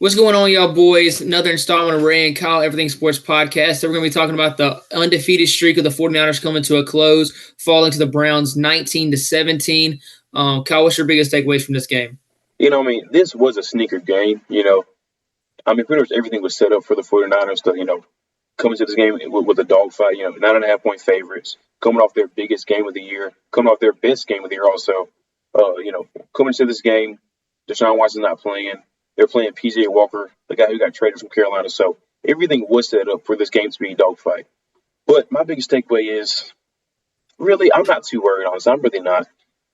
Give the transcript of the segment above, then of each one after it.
What's going on, y'all boys? Another installment of Ray and Kyle Everything Sports Podcast. So we're going to be talking about the undefeated streak of the 49ers coming to a close, falling to the Browns 19-17. Kyle, what's your biggest takeaways from this game? This was a sneaker game. Pretty much everything was set up for the 49ers to, come into this game with a dogfight, 9.5 point favorites, coming off their biggest game of the year, coming off their best game of the year also. Coming into this game, Deshaun Watson's not playing. They're playing P.J. Walker, the guy who got traded from Carolina. So everything was set up for this game to be a dogfight. But my biggest takeaway is, really, I'm not too worried, honestly. I'm really not.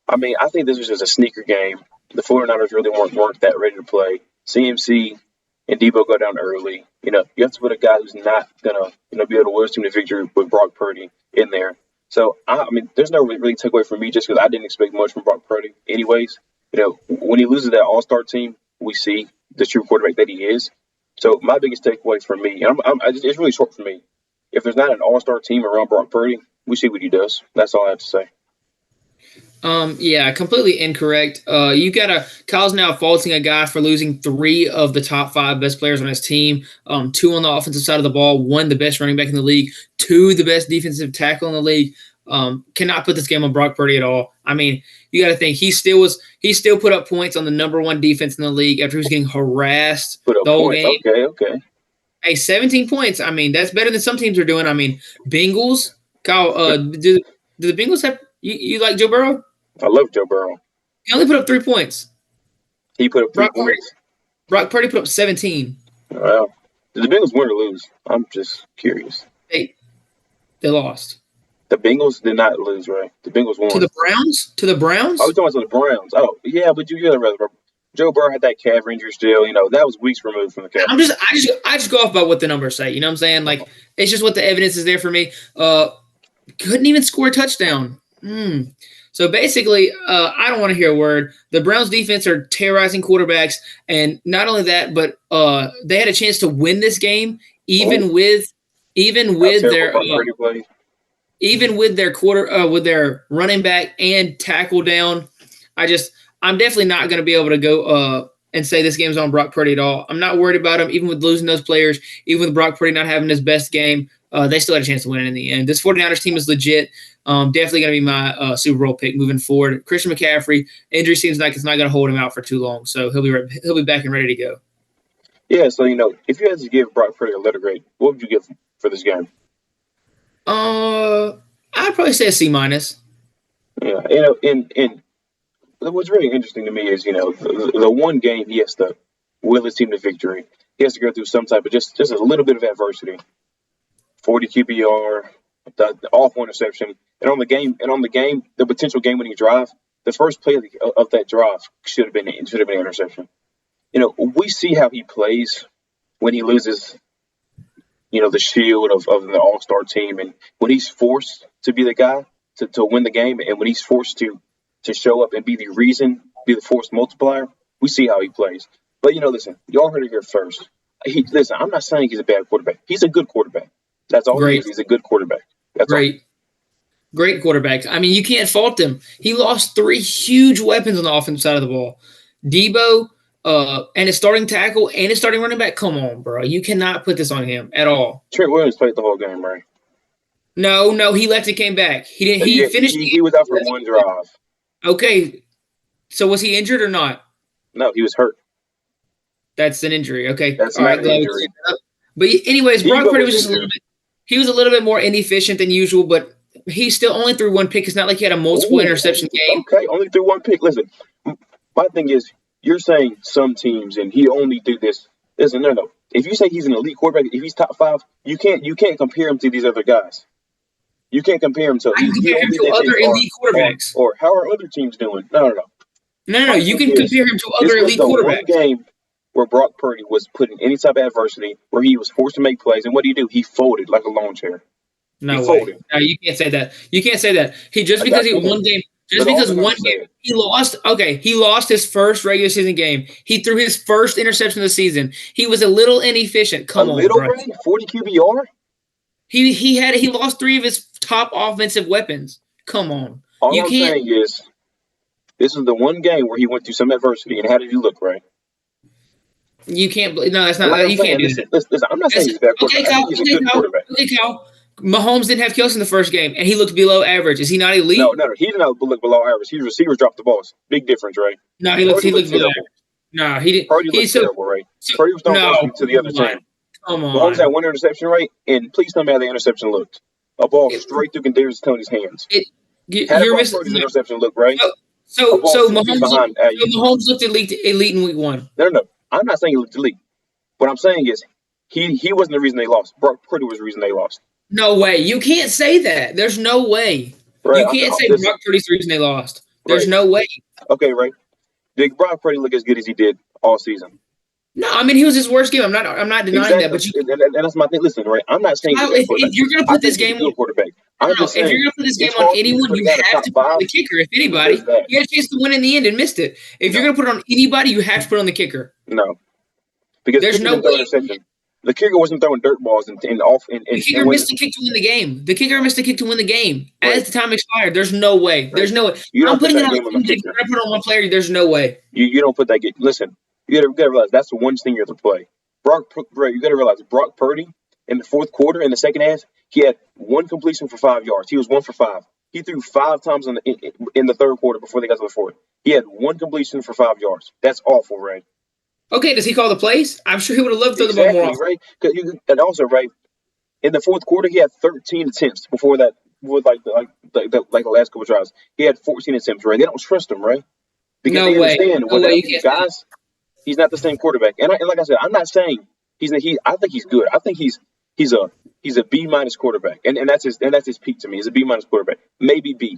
I think this was just a sneaker game. The 49ers really weren't that ready to play. CMC and Debo go down early. You have to put a guy who's not going to be able to win the victory with Brock Purdy in there. So, there's no really takeaway from me just because I didn't expect much from Brock Purdy anyways. When he loses that all-star team, we see the true quarterback that he is. So my biggest takeaway for me, and it's really short for me, if there's not an all-star team around Brock Purdy, we see what he does. That's all I have to say. Yeah, completely incorrect. Kyle's now faulting a guy for losing 3 of the top 5 best players on his team, 2 on the offensive side of the ball, 1 the best running back in the league, 2 the best defensive tackle in the league. Cannot put this game on Brock Purdy at all. You got to think he still put up points on the number 1 defense in the league after he was getting harassed the whole game. Okay. Hey, 17 points. That's better than some teams are doing. Bengals. Kyle, do the Bengals have you like Joe Burrow? I love Joe Burrow. He only put up 3 points. He put up 3 points. Brock Purdy put up 17. Well, did the Bengals win or lose? I'm just curious. They lost. The Bengals did not lose, right? The Bengals won. To the Browns? Oh, you're talking about the Browns. Oh, yeah, but you gotta rather. Joe Burrow had that calf injury still. That was weeks removed from the calf. I just go off by what the numbers say. You know what I'm saying? Like, it's just what the evidence is there for me. Couldn't even score a touchdown. So basically, I don't want to hear a word. The Browns defense are terrorizing quarterbacks, and not only that, but they had a chance to win this game even with their running back and tackle down. I'm definitely not going to be able to go and say this game's on Brock Purdy at all. I'm not worried about him, even with losing those players, even with Brock Purdy not having his best game. They still had a chance to win it in the end. This 49ers team is legit. Definitely going to be my Super Bowl pick moving forward. Christian McCaffrey, injury seems like it's not going to hold him out for too long, so he'll be back and ready to go. Yeah, so if you had to give Brock Purdy a letter grade, what would you give for this game? I'd probably say a C-. Yeah, and what's really interesting to me is the one game he has to will his team to victory. He has to go through some type of just a little bit of adversity. 40 QBR, the awful interception, and on the game, the potential game-winning drive. The first play of that drive should have been an interception. We see how he plays when he loses. The shield of the all-star team, and when he's forced to be the guy to win the game, and when he's forced to show up and be the force multiplier, we see how he plays. But listen, y'all heard it here first. I'm not saying he's a bad quarterback. He's a good quarterback. That's all he is. He's a good quarterback. That's great. Great quarterback. You can't fault him. He lost 3 huge weapons on the offensive side of the ball. Debo, and his starting tackle and his starting running back. Come on, bro. You cannot put this on him at all. Trent Williams played the whole game, right? No, he left and came back. He didn't. He finished. He was out for one drive. Okay, so was he injured or not? No, he was hurt. That's an injury. Okay, that's all right. An injury. But anyways, Brock Purdy was just a little bit. He was a little bit more inefficient than usual, but he still only threw 1 pick. It's not like he had a multiple interception game. Okay, only threw 1 pick. Listen, my thing is, you're saying some teams and he only do this. Listen, no. If you say he's an elite quarterback, if he's top 5, you can't compare him to these other guys. You can't compare him to. I can compare him to other elite quarterbacks. Or how are other teams doing? No. No. You can compare him to other elite quarterbacks. One game where Brock Purdy was put in any type of adversity, where he was forced to make plays, and what do? He folded like a lawn chair. No way. No, you can't say that. Because one game he lost. Okay, he lost his first regular season game. He threw his first interception of the season. He was a little inefficient. Come on, bro. 40 QBR. He lost 3 of his top offensive weapons. Come on. All I'm saying is, this is the one game where he went through some adversity. And how did he look, right? You can't. No, that's And like not. I'm You saying, can't do that. listen, I'm not saying That's he's a bad okay, quarterback. I Kyle. think he's a Okay, good Kyle. quarterback. Okay, Kyle. Mahomes didn't have Kelsey in the first game, and he looked below average. Is he not No, elite? no, no. He did not look below average. His receivers dropped the balls. Big difference, right? No, he looks. Purdy He looked looked below terrible. average. No, he didn't. Purdy He looked so terrible, right? so. Purdy was throwing No, balls to the come other on, team. come Mahomes had on. one interception, right? And please tell me how the interception looked. A ball It, straight through Kadarius Tony's hands. it, How did you're Brock missing. Purdy's No. interception look, right? So A so ball so 2 feet Mahomes. behind So you. Mahomes looked elite in week one. No, no, no. I'm not saying he looked elite. What I'm saying is he wasn't the reason they lost. Brock Purdy was the reason they lost. No way. You can't say that. There's no way. Right? You can't say Listen, Brock Purdy's the reason they lost. There's right. no way. Okay, right. Did Brock Purdy look as good as he did all season? No, I mean he was his worst game. I'm not denying that. Exactly. But you, And that's my thing. Listen, right. I'm not saying he's a Kyle, bad quarterback. if you're gonna I put think this he's a game on, good quarterback. I I'm don't know. just If you're saying gonna put this game it's on hard for me to anyone, put a you guy in the have top to put on five. the kicker. If What anybody, is that? you had a chance to win in the end and missed it. If you're No, gonna put it on anybody, you have to put on the kicker. no. Because There's kicker no didn't throw way. interception. The kicker wasn't throwing dirt balls and off The and kicker when missed the kick to win the game. The kicker missed the kick to win the game right, as the time expired. There's no way. right. There's no way. You I'm don't put putting it that on game the on the team. If kicker. you're gonna put it on one player, there's no way. You don't put that game. Listen, you gotta realize that's the one thing you have to play. Right, you gotta realize Brock Purdy in the fourth quarter in the second half, he had one completion for 5 yards. He was 1 for 5. He threw 5 times in the third quarter before they got to the fourth. He had one completion for 5 yards. That's awful, Ray. Okay, does he call the plays? I'm sure he would have loved to throw the ball more Exactly, often. right? And also, right, in the fourth quarter, he had 13 attempts before that, with like the last couple of drives. He had 14 attempts, right? They don't trust him, right? Because No they way. understand No way. without You these can't say that. guys, he's not the same quarterback. And like I said, I'm not saying I think he's good. I think he's a B- quarterback, and that's his peak to me. He's a B- quarterback, maybe B.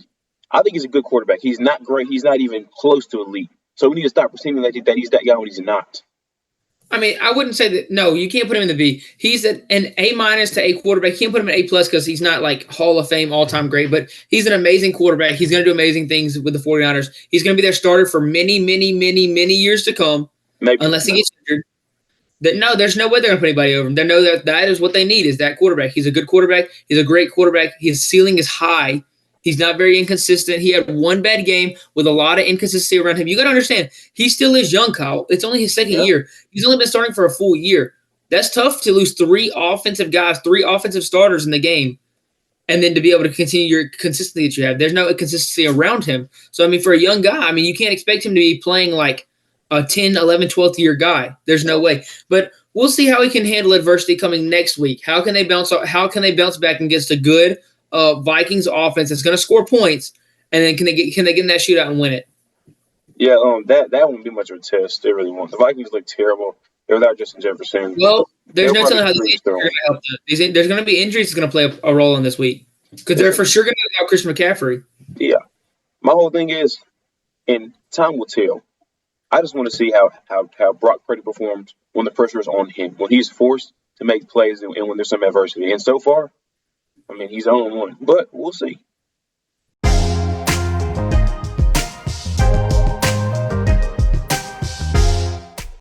I think he's a good quarterback. He's not great. He's not even close to elite. So we need to stop pretending that he's that guy when he's not. I mean, I wouldn't say that. No, you can't put him in the B. He's an A minus to A quarterback. You can't put him in A plus because he's not like Hall of Fame all time great, but he's an amazing quarterback. He's going to do amazing things with the 49ers. He's going to be their starter for many, many, many, many years to come, Maybe unless he no. gets injured. No, there's no way they're going to put anybody over him. They know that is what they need is that quarterback. He's a good quarterback. He's a great quarterback. His ceiling is high. He's not very inconsistent. He had one bad game with a lot of inconsistency around him. You got to understand, he still is young, Kyle. It's only his second Yeah. year. He's only been starting for a full year. That's tough to lose three offensive starters in the game, and then to be able to continue your consistency that you have. There's no consistency around him. So, I mean, for a young guy, I mean, you can't expect him to be playing like a 10, 11, 12th year guy. There's no way. But we'll see how he can handle adversity coming next week. How can they bounce back against a good Vikings offense that's going to score points, and then can they get in that shootout and win it? Yeah, that won't be much of a test. They really won't. The Vikings look terrible. They're without Justin Jefferson. Well, there's They'll no telling probably how cruise these through injuries them. are going to help them. There's going to be injuries that's going to play a role in this week because they're for sure going to without Christian McCaffrey. Yeah. My whole thing is, and time will tell. I just want to see how Brock Purdy performs when the pressure is on him, when he's forced to make plays and when there's some adversity. And so far, I mean, he's on one, but we'll see.